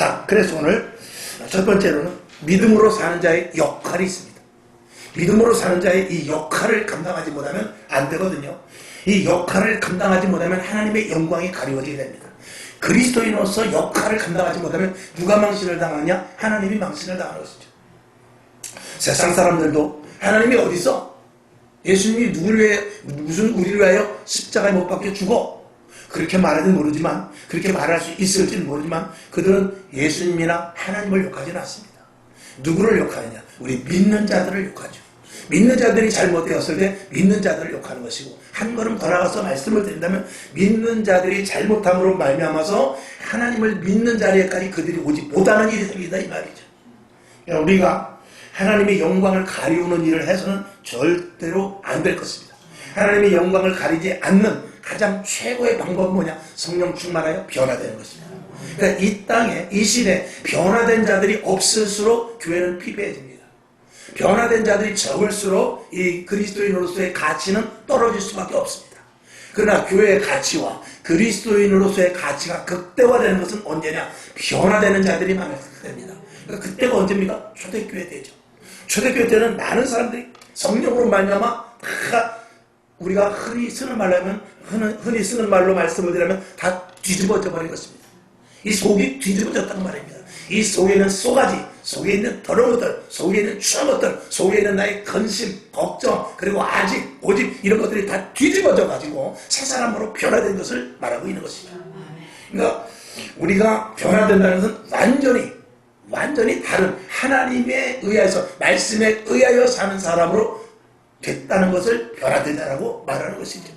자, 그래서 오늘 첫 번째로는 믿음으로 사는 자의 역할이 있습니다. 믿음으로 사는 자의 이 역할을 감당하지 못하면 안 되거든요. 이 역할을 감당하지 못하면 하나님의 영광이 가리워지게 됩니다. 그리스도인으로서 역할을 감당하지 못하면 누가 망신을 당하냐? 하나님이 망신을 당하는 것이죠. 세상 사람들도 하나님이 어디 있어? 예수님이 누구를 위해, 무슨 우리를 위하여 십자가에 못 박혀 죽어? 그렇게 말하지는 모르지만, 그렇게 말할 수 있을지는 모르지만 그들은 예수님이나 하나님을 욕하지는 않습니다. 누구를 욕하느냐? 우리 믿는 자들을 욕하죠. 믿는 자들이 잘못되었을 때 믿는 자들을 욕하는 것이고, 한 걸음 더 나가서 말씀을 드린다면 믿는 자들이 잘못함으로 말미암아서 하나님을 믿는 자리에까지 그들이 오지 못하는 일이 생기다 이 말이죠. 우리가 하나님의 영광을 가리우는 일을 해서는 절대로 안 될 것입니다. 하나님의 영광을 가리지 않는 가장 최고의 방법은 뭐냐? 성령 충만하여 변화되는 것입니다. 그러니까 이 땅에, 이 시대에 변화된 자들이 없을수록 교회는 피폐해집니다. 변화된 자들이 적을수록 이 그리스도인으로서의 가치는 떨어질 수밖에 없습니다. 그러나 교회의 가치와 그리스도인으로서의 가치가 극대화되는 것은 언제냐? 변화되는 자들이 많을 때입니다. 그러니까 그때가 언제입니까? 초대교회 때죠. 초대교회 때는 많은 사람들이 성령으로 말미암아 다 우리가 흔히 쓰는 말로 말씀을 드리면 다 뒤집어져 버린 것입니다. 이 속이 뒤집어졌다는 말입니다. 이 속에는 쏘가지, 속에 있는 더러운 것들, 속에 있는 추한 것들, 속에 있는 나의 근심, 걱정, 그리고 아직, 오직 이런 것들이 다 뒤집어져 가지고 새 사람으로 변화된 것을 말하고 있는 것입니다. 그러니까 우리가 변화된다는 것은 완전히 다른 하나님에 의해서, 말씀에 의하여 사는 사람으로 됐다는 것을 변화된다라고 말하는 것이죠.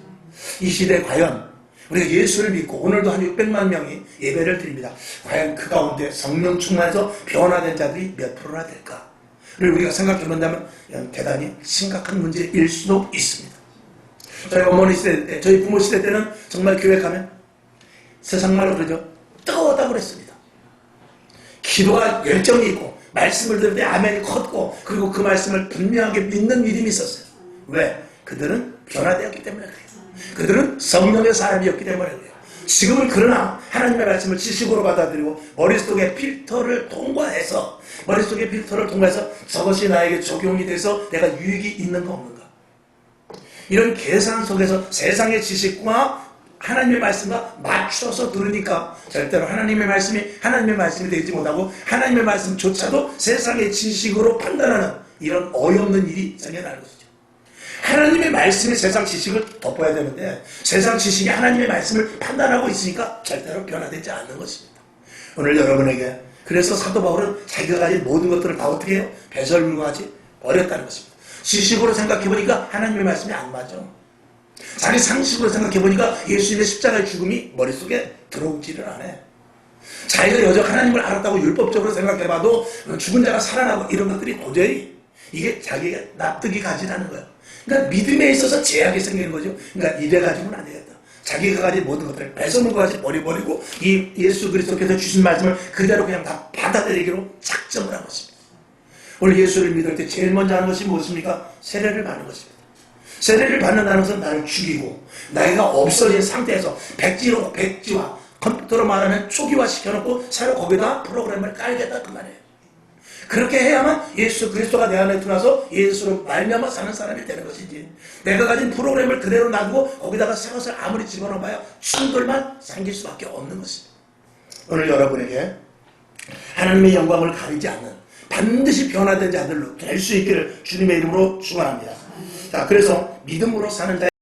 이 시대에 과연 우리가 예수를 믿고 오늘도 한 600만 명이 예배를 드립니다. 과연 그 가운데 성령 충만해서 변화된 자들이 몇 프로나 될까를 우리가 생각해 본다면 대단히 심각한 문제일 수도 있습니다. 저희 어머니 시대 때, 저희 부모 시대 때는 정말 교회 가면 세상말로 그러죠. 뜨거웠다고 그랬습니다. 기도가 열정이 있고 말씀을 들을 때 아멘이 컸고, 그리고 그 말씀을 분명하게 믿는 믿음이 있었어요. 왜? 그들은 변화되었기 때문에 그래요. 그들은 성령의 사람이었기 때문에 그래요. 지금은 그러나 하나님의 말씀을 지식으로 받아들이고 머릿속에 필터를 통과해서 저것이 나에게 적용이 돼서 내가 유익이 있는가 없는가, 이런 계산 속에서 세상의 지식과 하나님의 말씀과 맞춰서 들으니까 절대로 하나님의 말씀이 되지 못하고 하나님의 말씀조차도 세상의 지식으로 판단하는 이런 어이없는 일이 생겨나는 것이죠. 하나님의 말씀이 세상 지식을 덮어야 되는데 세상 지식이 하나님의 말씀을 판단하고 있으니까 절대로 변화되지 않는 것입니다. 오늘 여러분에게 그래서 사도 바울은 자기가 가진 모든 것들을 다 어떻게 해요? 배설물과같이 버렸다는 것입니다. 지식으로 생각해보니까 하나님의 말씀이 안 맞아. 자기 상식으로 생각해보니까 예수님의 십자가의 죽음이 머릿속에 들어오지를 않아. 자기가 여적 하나님을 알았다고 율법적으로 생각해봐도 죽은 자가 살아나고 이런 것들이 도저히 이게 자기가 납득이 가지 않는 거예요. 그러니까 믿음에 있어서 제약이 생기는 거죠. 그러니까 이래 가지고는 안 되겠다. 자기가 가진 모든 것들을 배설물과 같이 버리고 이 예수 그리스도께서 주신 말씀을 그대로 그냥 다 받아들이기로 작정을 한 것입니다. 오늘 예수를 믿을 때 제일 먼저 하는 것이 무엇입니까? 세례를 받는 것입니다. 세례를 받는다는 것은 나를 죽이고 나이가 없어진 상태에서 백지와 컴퓨터로 말하면 초기화 시켜놓고 새로 거기다 프로그램을 깔겠다 그 말이에요. 그렇게 해야만 예수 그리스도가 내 안에 들어와서 예수로 말미암아 사는 사람이 되는 것이지, 내가 가진 프로그램을 그대로 놔두고 거기다가 새 것을 아무리 집어넣어봐야 충돌만 생길 수밖에 없는 것입니다. 오늘 여러분에게 하나님의 영광을 가리지 않는 반드시 변화된 자들로 될 수 있기를 주님의 이름으로 축원합니다. 자, 그래서 믿음으로 사는 자